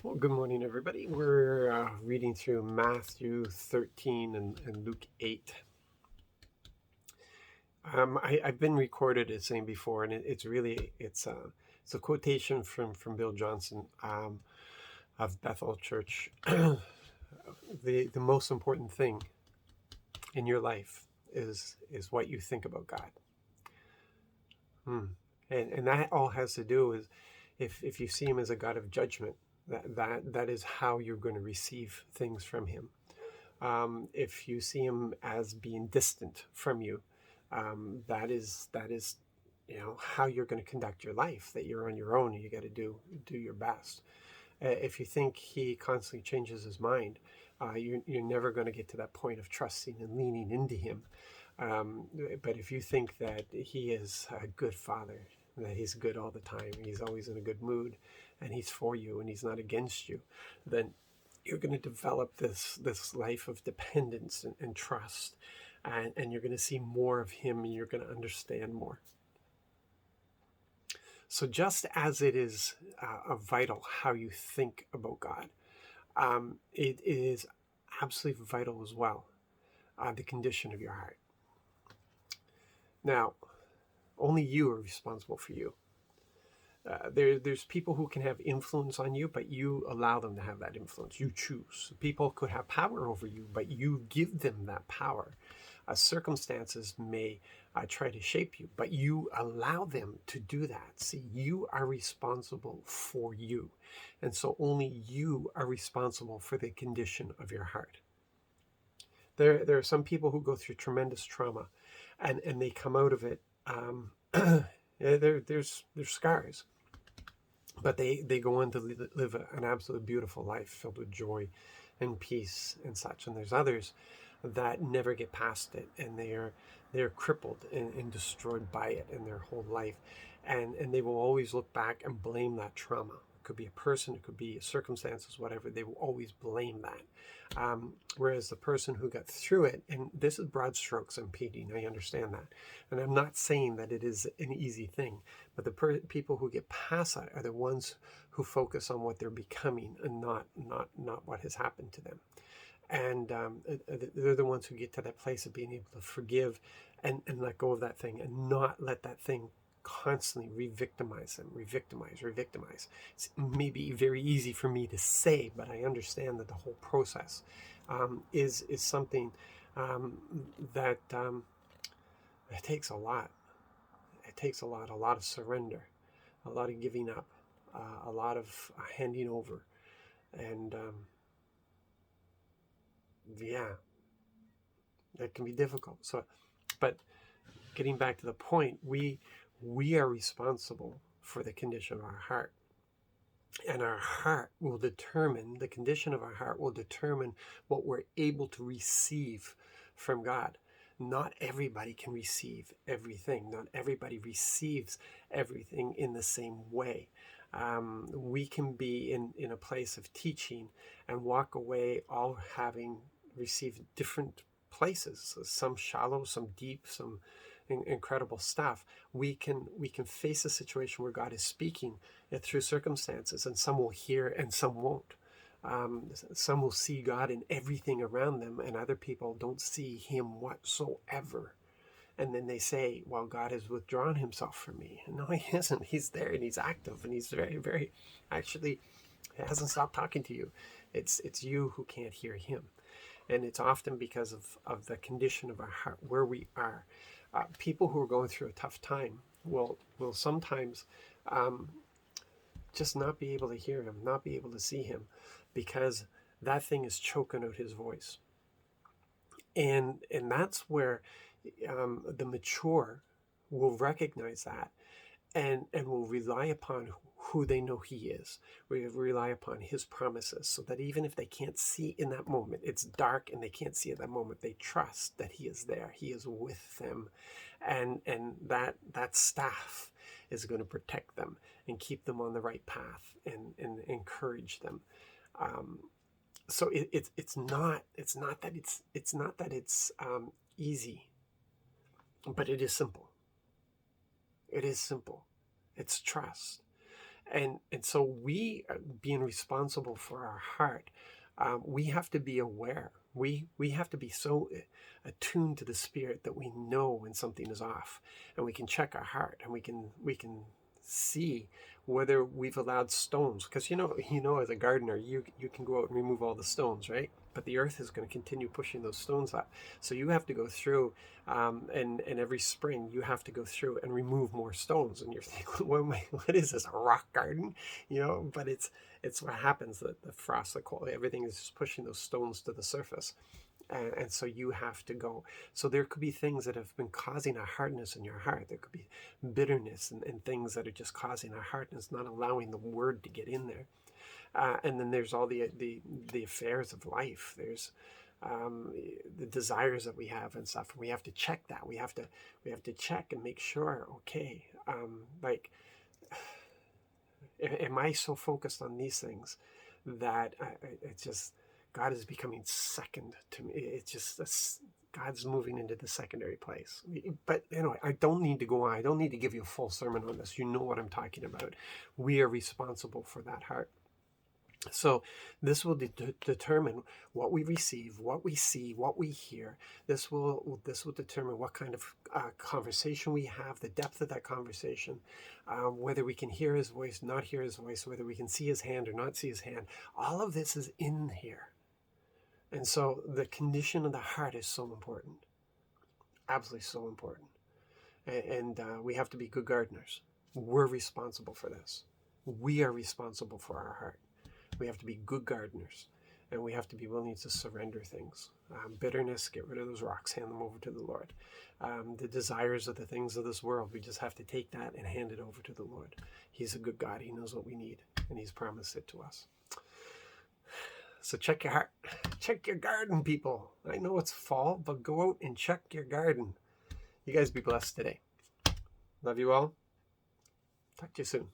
Well, good morning, everybody. We're reading through Matthew 13 and Luke 8. I've been recorded as saying before, and it's a quotation from Bill Johnson of Bethel Church. The most important thing in your life is what you think about God. And that all has to do with if you see him as a God of judgment, that is how you're going to receive things from him. If you see him as being distant from you, that is how you're going to conduct your life. That you're on your own and you got to do your best. If you think he constantly changes his mind, you're never going to get to that point of trusting and leaning into him. But if you think that he is a good father, that he's good all the time, he's always in a good mood, and he's for you and he's not against you, then you're going to develop this life of dependence and trust, and you're going to see more of him and you're going to understand more. So just as it is vital how you think about God, it is absolutely vital as well the condition of your heart. Now, only you are responsible for you. There's people who can have influence on you, but you allow them to have that influence. You choose. People could have power over you, but you give them that power. Circumstances may try to shape you, but you allow them to do that. See, you are responsible for you. And so only you are responsible for the condition of your heart. There are some people who go through tremendous trauma and they come out of it. There's scars, but they go on to live an absolutely beautiful life filled with joy and peace and such. And there's others that never get past it, and they're crippled and destroyed by it in their whole life, and they will always look back and blame that trauma. It could be a person, it could be circumstances, whatever. They will always blame that. Whereas the person who got through it, and this is broad strokes I'm painting, I understand that, and I'm not saying that it is an easy thing, but the people who get past that are the ones who focus on what they're becoming and not what has happened to them. And they're the ones who get to that place of being able to forgive and let go of that thing and not let that thing constantly re-victimize them, re-victimize. It's maybe very easy for me to say, but I understand that the whole process is something that it takes a lot. It takes a lot of surrender, a lot of giving up, a lot of handing over, and yeah, that can be difficult. So, but getting back to the point, we are responsible for the condition of our heart. And our heart will determine, the condition of our heart will determine what we're able to receive from God. Not everybody can receive everything. Not everybody receives everything in the same way. We can be in a place of teaching and walk away all having received different places, some shallow, some deep, some incredible stuff. We can face a situation where God is speaking through circumstances, and some will hear and some won't. Some will see God in everything around them, and other people don't see him whatsoever. And then they say, well, God has withdrawn himself from me. No, he isn't. He's there and he's active and he's very, very, actually, he hasn't stopped talking to you. It's you who can't hear him. And it's often because of the condition of our heart, where we are. People who are going through a tough time will sometimes just not be able to hear him, not be able to see him, because that thing is choking out his voice. And that's where the mature will recognize that and will rely upon who they know he is. We rely upon his promises, so that even if they can't see in that moment, it's dark and they can't see at that moment, they trust that he is there, he is with them, and that staff is going to protect them and keep them on the right path and encourage them. So it's not that it's easy, but it is simple. It is simple. It's trust. And so we, being responsible for our heart, we have to be aware. We have to be so attuned to the Spirit that we know when something is off, and we can check our heart, and we can see whether we've allowed stones. Because as a gardener, you can go out and remove all the stones, right? But the earth is going to continue pushing those stones up. So you have to go through, and every spring you have to go through and remove more stones. And you're thinking, what is this, a rock garden? But it's what happens, the frost, the cold, everything is just pushing those stones to the surface. And so you have to go. So there could be things that have been causing a hardness in your heart. There could be bitterness and things that are just causing a hardness, not allowing the word to get in there. And then there's all the affairs of life. There's the desires that we have and stuff. And we have to check that. We have to check and make sure. Okay, am I so focused on these things that it's just God is becoming second to me? It's just God's moving into the secondary place. But anyway, I don't need to go on. I don't need to give you a full sermon on this. You know what I'm talking about. We are responsible for that heart. So this will determine what we receive, what we see, what we hear. This will determine what kind of conversation we have, the depth of that conversation, whether we can hear his voice, not hear his voice, whether we can see his hand or not see his hand. All of this is in here. And so the condition of the heart is so important, absolutely so important. And we have to be good gardeners. We're responsible for this. We are responsible for our heart. We have to be good gardeners, and we have to be willing to surrender things. Bitterness, get rid of those rocks, hand them over to the Lord. The desires of the things of this world, we just have to take that and hand it over to the Lord. He's a good God. He knows what we need, and he's promised it to us. So check your heart. Check your garden, people. I know it's fall, but go out and check your garden. You guys be blessed today. Love you all. Talk to you soon.